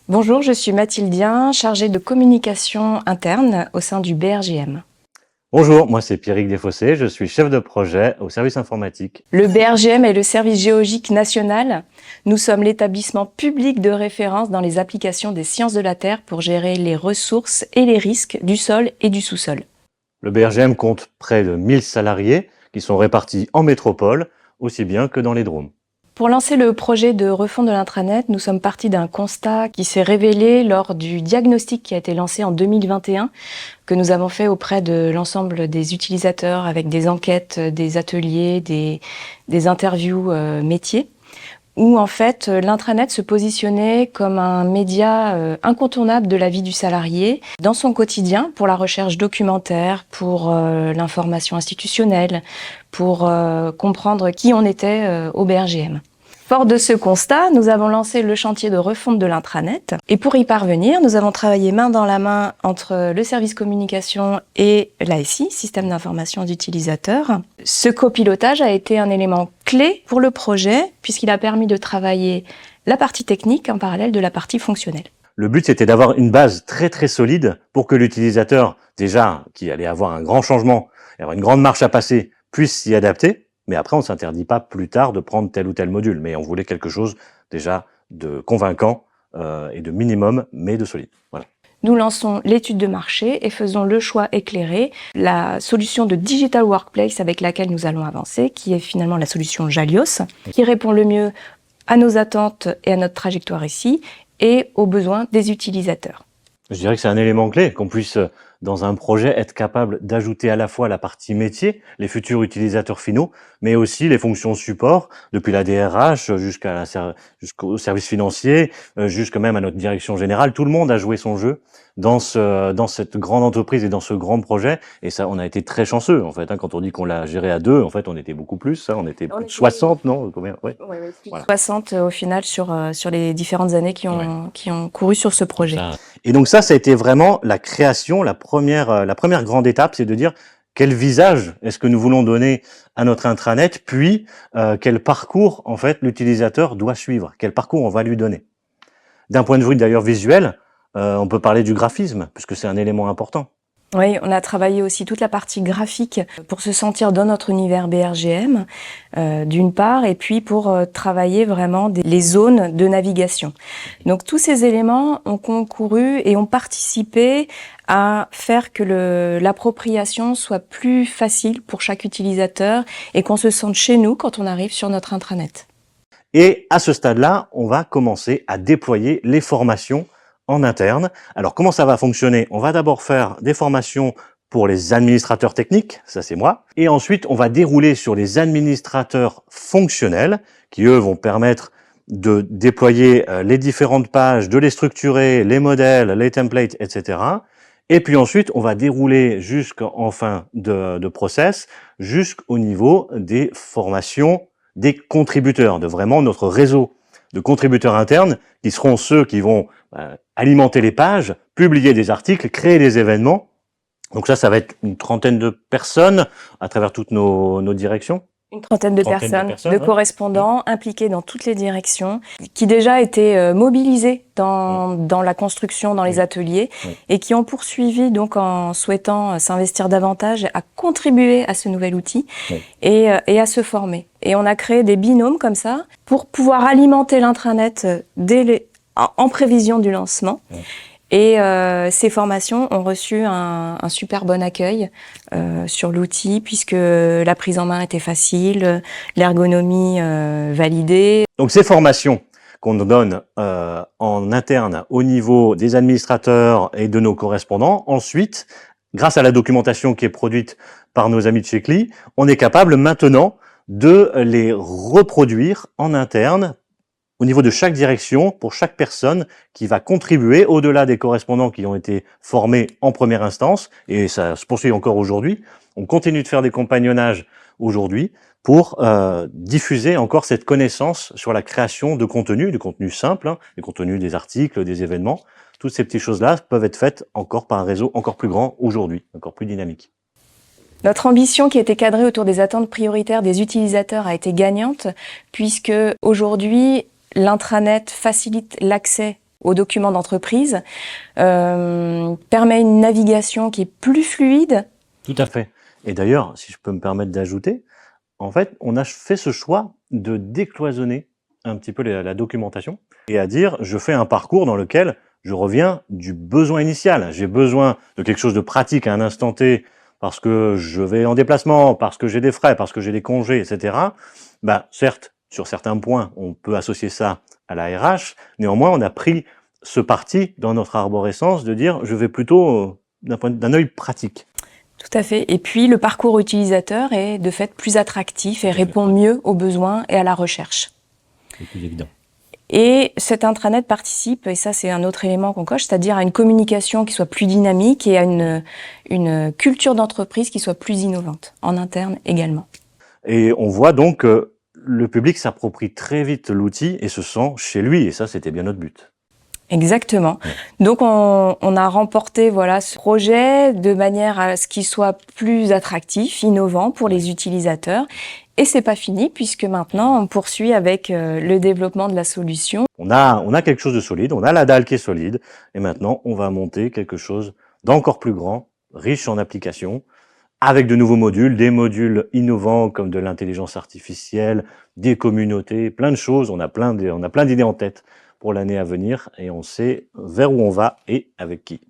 Bonjour, je suis Mathildien, chargée de communication interne au sein du BRGM. Bonjour, moi c'est Pierrick Desfossés, je suis chef de projet au service informatique. Le BRGM est le service géologique national. Nous sommes l'établissement public de référence dans les applications des sciences de la Terre pour gérer les ressources et les risques du sol et du sous-sol. Le BRGM compte près de 1000 salariés qui sont répartis en métropole, aussi bien que dans les Drômes. Pour lancer le projet de refonte de l'intranet, nous sommes partis d'un constat qui s'est révélé lors du diagnostic qui a été lancé en 2021, que nous avons fait auprès de l'ensemble des utilisateurs avec des enquêtes, des ateliers, des interviews métiers, où en fait l'intranet se positionnait comme un média incontournable de la vie du salarié dans son quotidien pour la recherche documentaire, pour l'information institutionnelle, pour comprendre qui on était au BRGM. Fort de ce constat, nous avons lancé le chantier de refonte de l'intranet. Et pour y parvenir, nous avons travaillé main dans la main entre le service communication et l'ASI, système d'information d'utilisateurs. Ce copilotage a été un élément clé pour le projet, puisqu'il a permis de travailler la partie technique en parallèle de la partie fonctionnelle. Le but c'était d'avoir une base très solide pour que l'utilisateur, déjà qui allait avoir un grand changement, et avoir une grande marche à passer, puisse s'y adapter. Mais après, on ne s'interdit pas plus tard de prendre tel ou tel module. Mais on voulait quelque chose déjà de convaincant et de minimum, mais de solide. Voilà. Nous lançons l'étude de marché et faisons le choix éclairé, la solution de Digital Workplace avec laquelle nous allons avancer, qui est finalement la solution Jalios, qui répond le mieux à nos attentes et à notre trajectoire ici, et aux besoins des utilisateurs. Je dirais que c'est un élément clé, qu'on puisse, dans un projet, être capable d'ajouter à la fois la partie métier, les futurs utilisateurs finaux, mais aussi les fonctions support, depuis la DRH jusqu'au service financier, jusqu'à même à notre direction générale. Tout le monde a joué son jeu dans cette grande entreprise et dans ce grand projet. Et ça, on a été très chanceux, en fait. Quand on dit qu'on l'a géré à deux, en fait, on était beaucoup plus. On était plus de 60, non? Combien? Ouais. Oui, plus de 60 au final sur les différentes années qui ont couru sur ce projet. Et donc ça a été vraiment la création, la première grande étape, c'est de dire quel visage est-ce que nous voulons donner à notre intranet, puis quel parcours en fait l'utilisateur doit suivre, quel parcours on va lui donner. D'un point de vue d'ailleurs visuel, on peut parler du graphisme, puisque c'est un élément important. Oui, on a travaillé aussi toute la partie graphique pour se sentir dans notre univers BRGM, d'une part, et puis pour travailler vraiment les zones de navigation. Donc tous ces éléments ont concouru et ont participé à faire que l'appropriation soit plus facile pour chaque utilisateur et qu'on se sente chez nous quand on arrive sur notre intranet. Et à ce stade-là, on va commencer à déployer les formations en interne. Alors comment ça va fonctionner? On va d'abord faire des formations pour les administrateurs techniques, ça c'est moi, et ensuite on va dérouler sur les administrateurs fonctionnels qui eux vont permettre de déployer les différentes pages, de les structurer, les modèles, les templates, etc. Et puis ensuite on va dérouler jusqu'en fin de process, jusqu'au niveau des formations des contributeurs, de vraiment notre réseau de contributeurs internes qui seront ceux qui vont alimenter les pages, publier des articles, créer des événements. Donc ça va être une trentaine de personnes à travers toutes nos directions. Une trentaine de personnes, de correspondants impliqués dans toutes les directions, qui déjà étaient mobilisés dans la construction, dans les ateliers, et qui ont poursuivi donc en souhaitant s'investir davantage à contribuer à ce nouvel outil et à se former. Et on a créé des binômes comme ça pour pouvoir alimenter l'intranet en prévision du lancement. Et ces formations ont reçu un super bon accueil sur l'outil, puisque la prise en main était facile, l'ergonomie validée. Donc ces formations qu'on donne en interne au niveau des administrateurs et de nos correspondants, ensuite, grâce à la documentation qui est produite par nos amis de chez CLI, on est capable maintenant de les reproduire en interne au niveau de chaque direction, pour chaque personne qui va contribuer, au-delà des correspondants qui ont été formés en première instance, et ça se poursuit encore aujourd'hui. On continue de faire des compagnonnages aujourd'hui pour diffuser encore cette connaissance sur la création de contenu, du contenu simple, des contenus, des articles, des événements. Toutes ces petites choses-là peuvent être faites encore par un réseau encore plus grand aujourd'hui, encore plus dynamique. Notre ambition qui était cadrée autour des attentes prioritaires des utilisateurs a été gagnante, puisque aujourd'hui, l'intranet facilite l'accès aux documents d'entreprise, permet une navigation qui est plus fluide. Tout à fait. Et d'ailleurs, si je peux me permettre d'ajouter, en fait, on a fait ce choix de décloisonner un petit peu la documentation et à dire, je fais un parcours dans lequel je reviens du besoin initial. J'ai besoin de quelque chose de pratique à un instant T parce que je vais en déplacement, parce que j'ai des frais, parce que j'ai des congés, etc. Bah, certes, sur certains points, on peut associer ça à la RH. Néanmoins, on a pris ce parti dans notre arborescence de dire, je vais plutôt d'un œil pratique. Tout à fait. Et puis, le parcours utilisateur est de fait plus attractif et répond mieux aux besoins et à la recherche. C'est plus évident. Et cet intranet participe, et ça c'est un autre élément qu'on coche, c'est-à-dire à une communication qui soit plus dynamique et à une culture d'entreprise qui soit plus innovante, en interne également. Et on voit donc que le public s'approprie très vite l'outil et se sent chez lui, et ça c'était bien notre but. Exactement. Donc on a remporté voilà ce projet de manière à ce qu'il soit plus attractif, innovant pour les utilisateurs. Et c'est pas fini puisque maintenant on poursuit avec le développement de la solution. On a quelque chose de solide, on a la dalle qui est solide, et maintenant on va monter quelque chose d'encore plus grand, riche en applications, avec de nouveaux modules, des modules innovants comme de l'intelligence artificielle, des communautés, plein de choses. On a plein d'idées en tête pour l'année à venir et on sait vers où on va et avec qui.